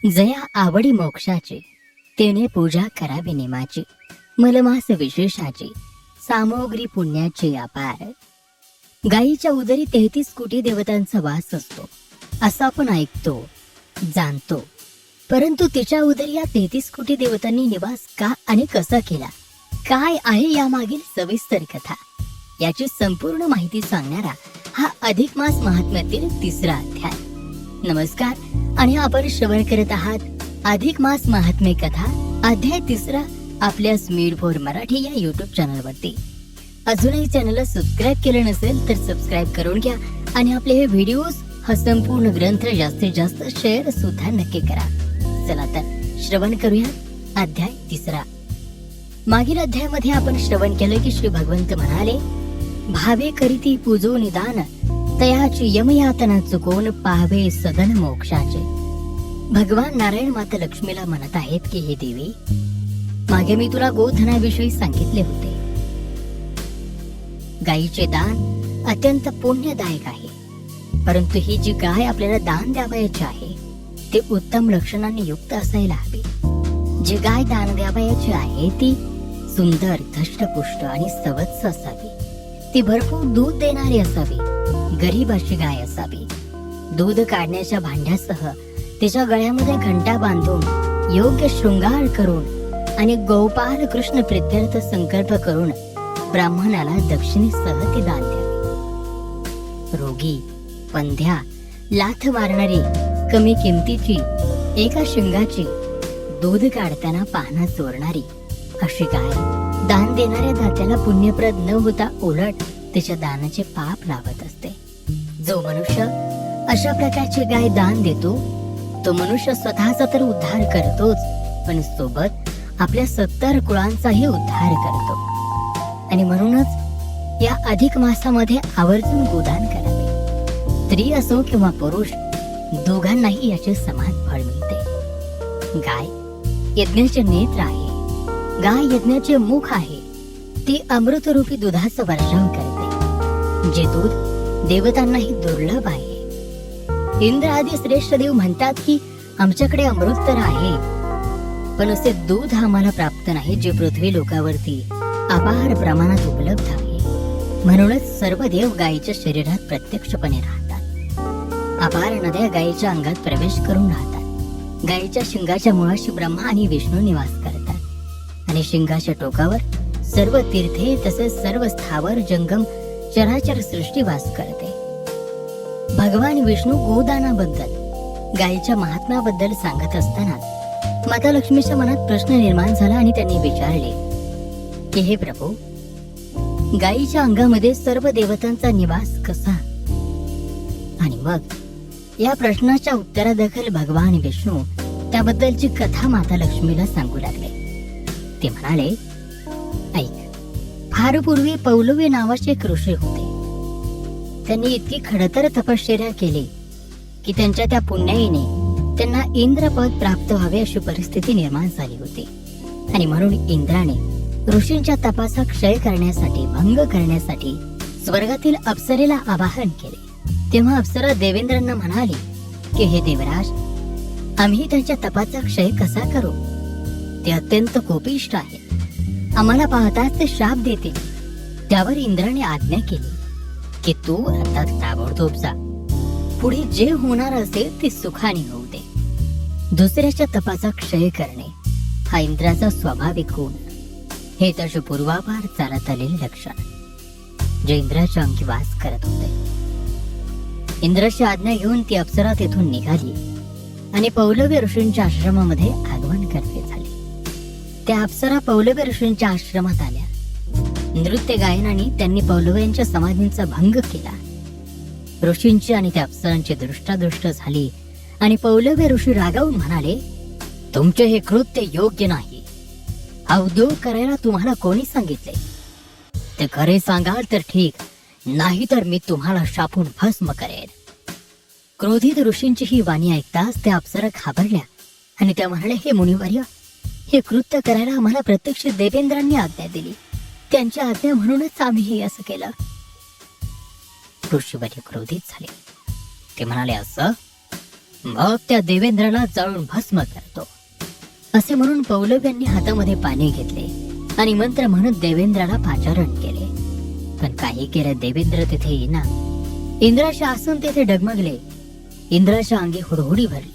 जया आवडी मोक्षाची, तेने पूजा करावी नेमाची. मलमास विशेषाची, सामोग्री पुण्याची अपार. गायीच्या उदरी 33 कोटी देवतांचा वास असतो असं आपण ऐकतो, जाणतो. परंतु तिच्या उदरी या 33 कोटी देवतांनी निवास का आणि कसा केला, काय आहे यामागील सविस्तर कथा, याची संपूर्ण माहिती सांगणारा हा अधिक मास महात्म्यातील 3रा अध्याय. नमस्कार आणि आपण श्रवण करत आहात अधिक मास महात्म्य कथा अध्याय 3 आपल्या स्मीड फॉर मराठी या युट्यूब चॅनलवरती. अजूनही चॅनलला सबस्क्राईब केलं नसेल तर सबस्क्राईब करून घ्या आणि आपले हे व्हिडिओज हा संपूर्ण ग्रंथ जास्तीत जास्त शेअर सुद्धा नक्की करा. चला तर श्रवण करूया अध्याय 3. मागील अध्यायामध्ये आपण श्रवण केलं की श्री भगवंत म्हणाले, भावे करीती पूजो निदान, तयाची यमयातना चुकोन पाहावे सदन मोक्षाचे. भगवान नारायण माता लक्ष्मीला म्हणत आहेत की हे देवी, मागे मी तुला गोधनाविषयी सांगितले होते. गायीचे दान अत्यंत पुण्यदायक आहे, परंतु ही जी गाय आपल्याला दान द्यावयाची आहे ते उत्तम लक्षणांनी युक्त असायला हवी. जी गाय दान द्यावयाची आहे ती सुंदर, धष्टपुष्ट आणि सवत्स असावी. ती भरपूर दूध देणारी असावी, गरीब अशी गाय असावी. दूध काढण्याच्या भांड्यासह तिच्या गळ्यामध्ये घंटा बांधून योग्य शृंगार करून आणि गोपाल कृष्ण प्रित्यर्थ संकल्प करून ब्राह्मणाला दक्षिणेसह ती दान द्यावी. रोगी, पंध्या, लाथ मारणारी, कमी किमतीची, एका शिंगाची, दूध काढताना पाहणा चोरणारी अशी गाय दान देणाऱ्या दात्याला पुण्यप्रद न होता उलट तिच्या दानाचे पाप लावत असते. जो मनुष्य अशा प्रकारची गाय दान देतो तो मनुष्य स्वतःचा तर उद्धार करतोच, पण सोबत आपल्या 70 कुळांचाही उद्धार करतो. आणि म्हणूनच या अधिक मासामध्ये आवर्जून गोदान करावे. स्त्री असो किंवा पुरुष, दोघांनाही याचे समान फळ मिळते. गाय यज्ञाचे नेत्र आहे, गाय यज्ञाचे मुख आहे. ती अमृतरूपी दुधाचा वर्षाव करते, जे दूध देवतांनाही दुर्लभ आहे. इंद्र आदी श्रेष्ठ देव म्हणतात की आमच्याकडे अमृत तर आहे, पण असे दूध आम्हाला प्राप्त नाही जे पृथ्वी लोकावरती अपार प्रमाणात उपलब्ध आहे. म्हणूनच सर्व देव गायीच्या शरीरात प्रत्यक्षपणे राहतात. अपार नद्या गायीच्या अंगात प्रवेश करून राहतात. गायीच्या शिंगाच्या मुळाशी ब्रह्मा आणि विष्णू निवास करतात आणि शिंगाच्या टोकावर सर्व तीर्थे तसेच सर्व स्थावर जंगम चराचर सृष्टी वास करते. भगवान विष्णू गोदानाबद्दल, गायीच्या महात्म्याबद्दल सांगत असताना माता लक्ष्मीच्या मनात प्रश्न निर्माण झाला आणि त्यांनी विचारले की हे प्रभू, गायीच्या अंगामध्ये सर्व देवतांचा निवास कसा? आणि मग या प्रश्नाच्या उत्तरादाखल भगवान विष्णू त्याबद्दलची कथा माता लक्ष्मीला सांगू लागले. ते म्हणाले, ऐक, फार पूर्वी पौलवे नावाचे एक ऋषी होते. त्यांनी इतकी खडतर तपश्चर्या केली की त्यांच्या त्या पुण्याईने त्यांना इंद्रपद प्राप्त व्हावे अशी परिस्थिती निर्माण झाली होती. आणि म्हणून इंद्राने ऋषींच्या तपाचा क्षय करण्यासाठी, भंग करण्यासाठी स्वर्गातील अप्सरेला आवाहन केले. तेव्हा अप्सरा देवेंद्रांना म्हणाली की हे देवराज, आम्ही त्यांच्या तपाचा क्षय कसा करू? ते अत्यंत कोपिष्ट आहेत. आम्हाला पाहताच ते शाप देतील. त्यावर इंद्राने आज्ञा केली की तू आता ताबडतोब जा. पुढे जे होणार असेल ते सुखाने होऊ दे. दुसऱ्याच्या तपाचा क्षय करणे हा इंद्राचा स्वाभाविक गुण. हे त्याचे पूर्वापार चालत आलेले लक्षण, जे इंद्राच्या अंगी वास करत होते. इंद्राची आज्ञा घेऊन ती अप्सरा तेथून निघाली आणि पौलव्य ऋषींच्या आश्रमामध्ये आगमन करते झाले. त्या अप्सरा पौलव्य ऋषींच्या आश्रमात आल्या. नृत्य गायनाने त्यांनी पौलव्यांच्या समाधींचा भंग केला. ऋषींची आणि त्या अप्सरांची दृष्टादृष्ट झाली आणि पौलव्य ऋषी रागावून म्हणाले, तुमचे हे कृत्य योग्य नाही. हा उद्योग करायला तुम्हाला कोणी सांगितले? ते खरे सांगाल तर ठीक, नाही तर मी तुम्हाला शापून भस्म करेन. क्रोधित ऋषींची ही वाणी ऐकताच त्या अप्सरा घाबरल्या आणि त्या म्हणाले, हे मुनिवर्य, हे कृत्य करायला आम्हाला प्रत्यक्ष देवेंद्रांनी आज्ञा दिली. त्यांच्या आज्ञा म्हणूनच आम्ही हे असं केलं. ऋषीवर्य क्रोधित झाले. ते म्हणाले, असं मग त्या देवेंद्राला जाळून भस्म करतो. असे म्हणून पौलव्यांनी हातामध्ये पाणी घेतले आणि मंत्र म्हणत देवेंद्राला पाचारण केले. पण काही केलं देवेंद्र तिथे येईना. इंद्राचे आसन तेथे डगमगले. इंद्राच्या अंगी हुडहुडी भरली.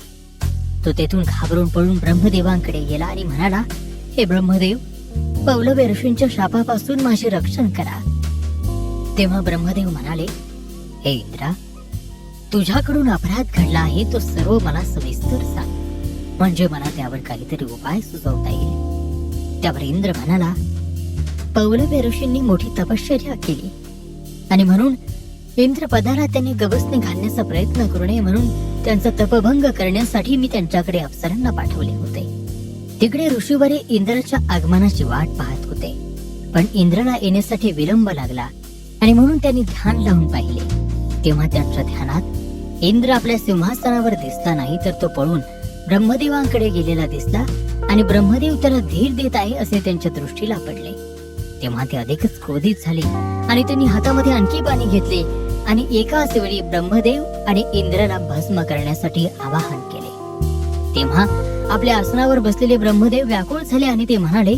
तो तेथून घाबरून पळून ब्रह्मदेवांकडे गेला आणि म्हणाला, हे ब्रह्मदेव, पौलव ऋषींच्या शापापासून माझे रक्षण करा. तेव्हा ब्रह्मदेव म्हणाले, हे इंद्रा, तुझ्याकडून अपराध घडला आहे तो सर्व मला सविस्तर सांग, म्हणजे मला त्यावर काहीतरी उपाय सुचवता येईल. त्यावर इंद्र म्हणाला, पौलव ऋषींनी मोठी तपश्चर्या केली आणि म्हणून इंद्रपदाला त्यांनी गवसणी घालण्याचा प्रयत्न करू नये म्हणून त्यांचा तपभंग करण्यासाठी मी त्यांच्याकडे अप्सरांना पाठवले होते. तिकडे ऋषीवरे इंद्राच्या आगमनाची वाट पाहत होते, पण इंद्राला येण्यासाठी विलंब लागला आणि म्हणून त्यांनी ध्यान लावून पाहिले. तेव्हा त्यांच्या ध्यानात इंद्र आपल्या सिंहासनावर दिसला नाही, तर तो पळून ब्रह्मदेवांकडे गेलेला दिसला आणि ब्रह्मदेव त्याला धीर देत आहे असे त्यांच्या दृष्टीला पडले. तेव्हा ते अधिकच क्रोधित झाले आणि त्यांनी हातामध्ये आणखी पाणी घेतले आणि एकाच वेळी ब्रह्मदेव आणि इंद्राला भस्म करण्यासाठी आवाहन केले. तेव्हा आपल्या आसनावर बसलेले ब्रह्मदेव व्याकुळ झाले आणि ते म्हणाले,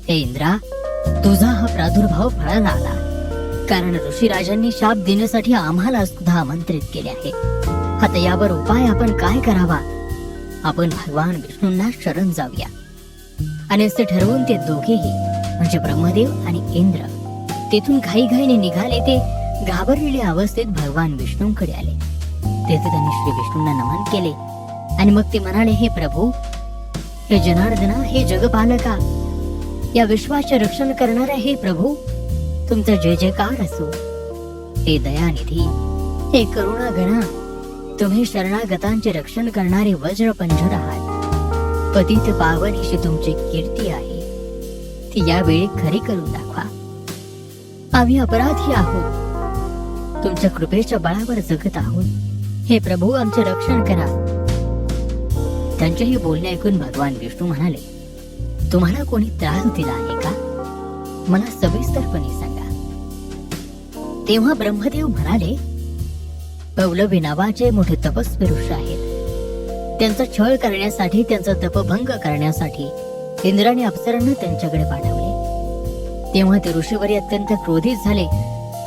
हे इंद्रा, तुझा हा प्रादुर्भाव फळाला आला, कारण ऋषीराजांनी शाप देण्यासाठी आम्हाला सुद्धा आमंत्रित केले आहे. आता यावर उपाय आपण काय करावा? आपण भगवान विष्णूंना शरण जाऊया. आणि असे ठरवून ते दोघेही म्हणजे ब्रह्मदेव आणि इंद्र तेथून घाईघाईने निघाले. ते घाबरलेल्या अवस्थेत भगवान विष्णूंकडे आले. तेथे त्यांनी श्री विष्णूंना नमन केले आणि मग ते म्हणाले, हे प्रभू, हे जनार्दना, हे जगपालका, या विश्वाचे रक्षण करणारे हे प्रभू, तुमचा जय जयकार असो. हे दयानिधी, हे करुणा गणा, तुम्ही शरणागतांचे रक्षण करणारे वज्रपंजर आहात. पतित पावनीशी तुमची कीर्ती आहे, ती यावेळी खरी करून दाखवा. आम्ही अपराधी आहोत, तुमच्या कृपेच्या बळावर जगत आहोत. हे प्रभू, आमचे रक्षण करा. त्यांचेही बोलणे ऐकून भगवान विष्णू म्हणाले, तुम्हाला कोणी त्रास दिला आहे का? मला सविस्तरपणे सांगा. तेव्हा ब्रह्मदेव म्हणाले, पौलवी नावाचे मोठे तपस्वी ऋषी आहेत. त्यांचा छळ करण्यासाठी, त्यांचा तपभंग करण्यासाठी इंद्राने अप्सरांना त्यांच्याकडे पाठवले. तेव्हा ते ऋषीवरी अत्यंत क्रोधित झाले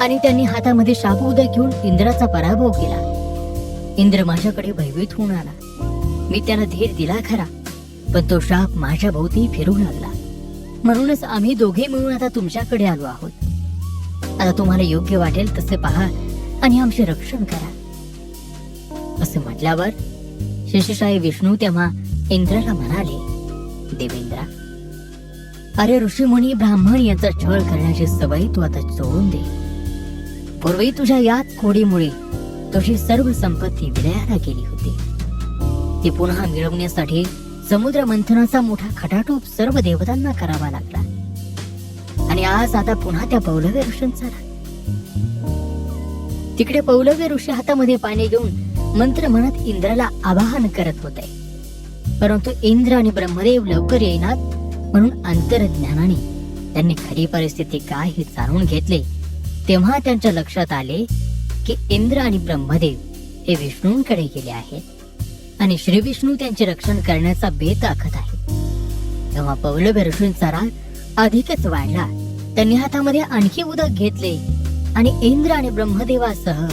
आणि त्यांनी हातामध्ये शापउदक घेऊन इंद्राचा पराभव केला. इंद्र माझ्याकडे भयभीत होऊन आला. मी त्याला धीर दिला खरा, पण तो शाप माझ्या भोवती फिरू लागला. म्हणूनच आम्ही दोघे मिळून आता तुमच्याकडे आलो आहोत. आता तुम्हाला योग्य वाटेल तसे पहा आणि आमचे रक्षण करा. असे म्हटल्यावर शेषशाही विष्णू तेव्हा इंद्राला म्हणाले, देवेंद्रा, अरे ऋषीमुनी ब्राह्मण यांचा छळ करण्याची सवय तू आता सोडून दे. पूर्वी तुझ्या याच खोडीमुळे तुझी सर्व संपत्ती विलयाला गेली होती. ती पुन्हा मिळवण्यासाठी समुद्र मंथनाचा मोठा खटाटोप सर्व देवतांना करावा लागला. आणि आज आता पुन्हा त्या पौलव्य ऋषींचा राग. तिकडे पौलव्य ऋषी हातामध्ये पाणी घेऊन मंत्र म्हणत इंद्राला आवाहन करत होते. परंतु इंद्र आणि ब्रह्मदेव लवकर येईनात म्हणून अंतर्ज्ञानाने त्यांनी खरी परिस्थिती काय हे जाणून घेतले. तेव्हा त्यांच्या लक्षात आले की इंद्र आणि ब्रह्मदेव हे विष्णूंकडे गेले आहेत आणि श्री विष्णू त्यांचे रक्षण करण्याचा बेत आखत आहेत. तेव्हा पौलव्य ऋषींचा राग अधिकच वाढला. त्यांनी हातामध्ये आणखी उदक घेतले आणि इंद्र आणि ब्रह्मदेवासह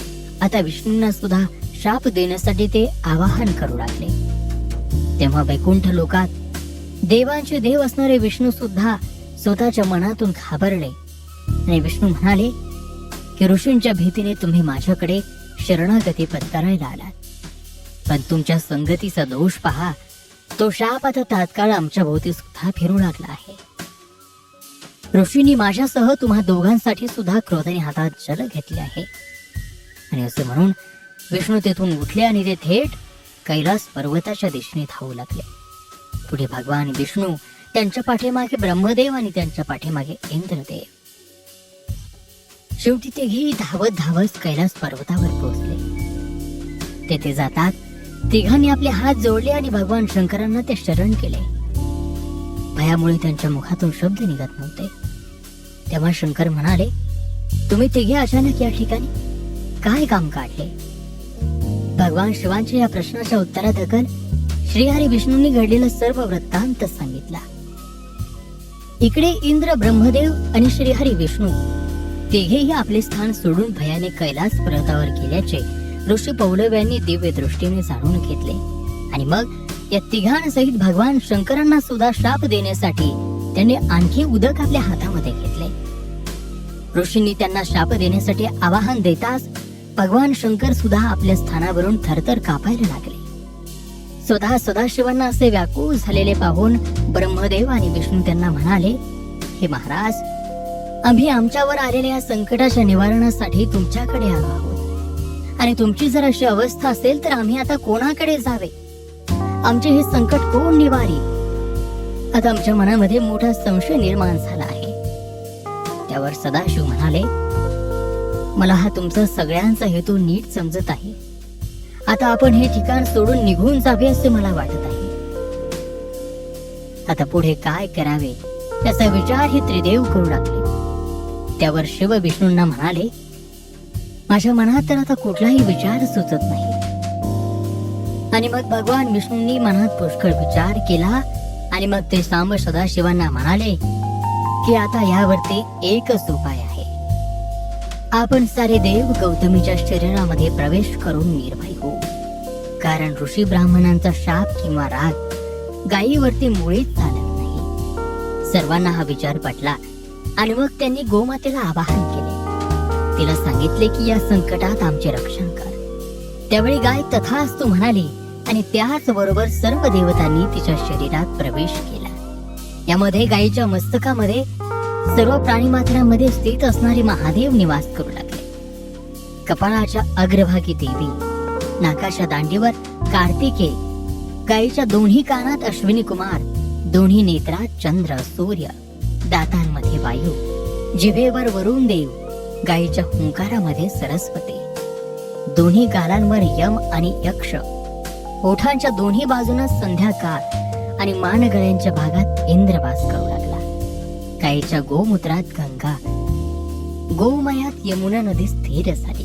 आता विष्णूंना सुद्धा शाप देण्यासाठी ते आवाहन करू लागले. तेव्हा वैकुंठ लोकात देवांचे देव असणारे विष्णू सुद्धा स्वतःच्या मनातून घाबरले आणि विष्णू म्हणाले की ऋषींच्या भीतीने तुम्ही माझ्याकडे शरणागती पत्करायला आलात, पण तुमच्या संगतीचा दोष पहा. तो शाप आता तात्काळ आमच्या भोवती सुद्धा फिरू लागला आहे. ऋषींनी माझ्यासह तुम्हा दोघांसाठी सुद्धा क्रोधाने हातात जल घेतले आहे. आणि असे म्हणून विष्णू तेथून उठले आणि ते थेट कैलास पर्वताच्या दिशेने धावू लागले. पुढे भगवान विष्णू, त्यांच्या पाठीमागे ब्रह्मदेव आणि त्यांच्या पाठीमागे इंद्रदेव. शेवटी तेही धावत धावत कैलास पर्वतावर पोहोचले. तेथे जातात तिघांनी आपले हात जोडले आणि भगवान शंकरांना ते शरण केले. भयामुळे त्यांच्या मुखातून शब्द निघत नव्हते. तेव्हा शंकर म्हणाले, तुम्ही तिघे अचानक या ठिकाणी काय काम काढले? भगवान शिवांच्या या प्रश्नाच्या उत्तरादखल श्रीहरी विष्णूंनी घडलेला सर्व वृत्तांत सांगितला. इकडे इंद्र, ब्रह्मदेव आणि श्रीहरी विष्णू तिघेही आपले स्थान सोडून भयाने कैलास पर्वतावर गेल्याचे ऋषी पौलव यांनी दिव्य दृष्टीने जाणून घेतले. आणि मग या तिघांसहित भगवान शंकरांना सुद्धा शाप देण्यासाठी त्यांनी आणखी उदक आपल्या हातामध्ये घेतले. ऋषींनी त्यांना शाप देण्यासाठी आवाहन देताच भगवान शंकर सुद्धा आपल्या स्थानावरून थरथर कापायला लागले. स्वतः सदाशिवांना असे व्याकुळ झालेले पाहून ब्रह्मदेव आणि विष्णू त्यांना म्हणाले, हे महाराज, आम्ही आमच्यावर आलेल्या या संकटाच्या निवारणासाठी तुमच्याकडे आलो आहोत. आणि तुमची जर अशी अवस्था असेल तर आम्ही आता कोणाकडे जावे? आमचे हे संकट कोण निवारी? आता आमच्या मनामध्ये मोठा संशय निर्माण झाला आहे. त्यावर सदाशिव म्हणाले, मला हा तुमचा सगळ्यांचा हेतू नीट समजत आहे. आता आपण हे ठिकाण सोडून निघून जावे असे मला वाटत आहे. आता पुढे काय करावे याचा विचार हे त्रिदेव करू लागले. त्यावर शिव विष्णूंना म्हणाले, माझ्या मनात तर आता कुठलाही विचार सुचत नाही. आणि मग भगवान विष्णूंनी मनात पुष्कळ विचार केला आणि मग ते सांब सदाशिवांना म्हणाले की आता यावरती एकच उपाय आहे. आपण सारे देव गौतमीच्या शरीरामध्ये प्रवेश करून निर्भय हो. कारण ऋषी ब्राह्मणांचा शाप किंवा राग गायीवरती मुळीच चालत नाही. सर्वांना हा विचार पटला आणि मग त्यांनी गोमातेला आवाहन केले. तिला सांगितले की या संकटात आमचे रक्षण कर. त्यावेळी गाय तथास्तु म्हणाली आणि त्याच बरोबर सर्व देवतांनी तिच्या शरीरात प्रवेश केला. यामध्ये गायीच्या मस्तकामध्ये सर्व प्राणीमात्रांमध्ये स्थित असणारे महादेव निवास करू लागले. कपाळाच्या अग्रभागी देवी, नाकाच्या दांडीवर कार्तिकेय, गायीच्या दोन्ही कानात अश्विनी कुमार, दोन्ही नेत्रात चंद्र सूर्य, दातांमध्ये वायू, जिभेवर वरुण देव, गायीच्या हुंकारामध्ये सरस्वती, दोन्ही गालांवर यम आणि यक्ष, ओठांच्या दोन्ही बाजूंना संध्याकाळ आणि मानगळ्यांच्या भागात इंद्र वास करू लागला. गायीच्या गोमूत्रात गंगा, गोमयात यमुना नदी स्थिर झाली.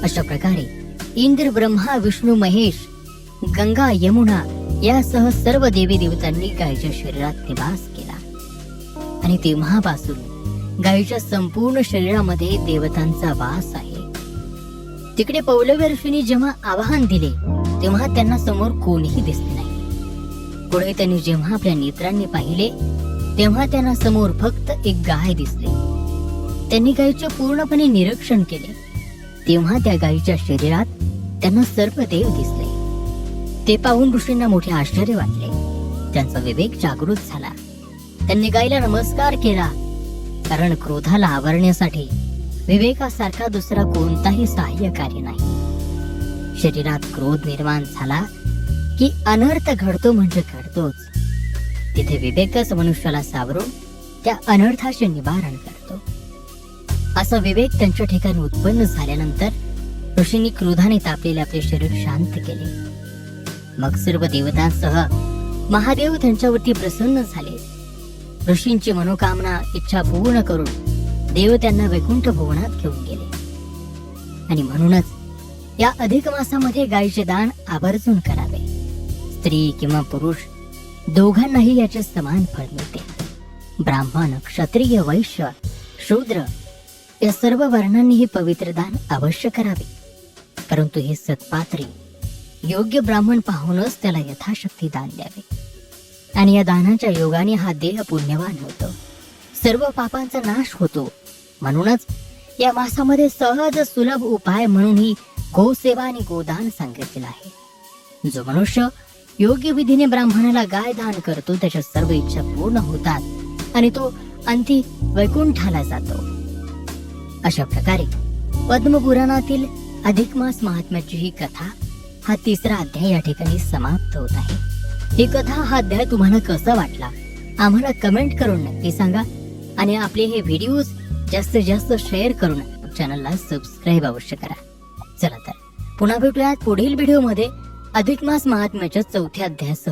अशा प्रकारे इंद्र, ब्रह्मा, विष्णू, महेश, गंगा, यमुना यासह सर्व देवी देवतांनी गायीच्या शरीरात निवास केला. आणि तेव्हापासून गायीच्या संपूर्ण शरीरामध्ये देवतांचा वास आहे. तिकडे पौलव ऋषींनी जेव्हा आवाहन दिले तेव्हा त्यांना समोर कोणीही दिसले नाही. पुढे त्यांनी जेव्हा आपल्या नेत्रांनी पाहिले तेव्हा त्यांना समोर फक्त एक गाय दिसली. त्यांनी गायीचे पूर्णपणे निरीक्षण केले तेव्हा त्या गायीच्या शरीरात त्यांना सर्व देव दिसले. ते पाहून ऋषींना मोठे आश्चर्य वाटले. त्यांचा विवेक जागृत झाला. त्यांनी गायीला नमस्कार केला, कारण क्रोधाला आवरण्यासाठी विवेकासारखा दुसरा कोणताही सहाय्य कार्य नाही. शरीरात क्रोध निर्माण झाला की अनर्थ घडतो म्हणजे घडतोच. तिथे विवेकच मनुष्याला सावरून त्या अनर्थाचे निवारण करतो. असा विवेक त्यांच्या ठिकाणी उत्पन्न झाल्यानंतर ऋषींनी क्रोधाने तापलेले आपले शरीर शांत केले. मग सर्व देवतांसह महादेव त्यांच्यावरती प्रसन्न झाले. ऋषींची मनोकामना इच्छा पूर्ण करून देव त्यांना वैकुंठ भुवनात घेऊन गेले. आणि म्हणूनच या अधिक मासामध्ये गायीचे दान आवर्जून करावे. स्त्री किंवा पुरुष दोघांनाही याचे समान फळ मिळते. ब्राह्मण, क्षत्रिय, वैश्य, शूद्र या सर्व वर्णांनी हे पवित्र दान अवश्य करावे. परंतु हे सत्पात्री योग्य ब्राह्मण पाहूनच त्याला यथाशक्ती दान द्यावे. आणि या दानाच्या योगाने हा देह पुण्यवान होतो, सर्व पापांचा नाश होतो. म्हणूनच या मासामध्ये सहज सुलभ उपाय म्हणून ही गोसेवा आणि गोदान सांगितलेला आहे. जो मनुष्य योग्य विधीने ब्राह्मणाला गाय दान करतो त्याच्या सर्व इच्छा पूर्ण होतात आणि तो अंती वैकुंठाला जातो. अशा प्रकारे पद्मपुराणातील अधिक मास महात्म्याची ही कथा हा 3रा अध्याय या ठिकाणी समाप्त होत आहे. ही कथा, हा अध्याय तुम्हाला कसा वाटला आम्हाला कमेंट करून नक्की सांगा. आणि आपले हे व्हिडिओज जास्तीत जास्त शेअर करून चॅनलला सबस्क्राईब अवश्य करा. चला तर पुन्हा भेटूयात पुढील व्हिडिओमध्ये अधिक मास महात्म्याच्या 4थ्या अध्यायासह.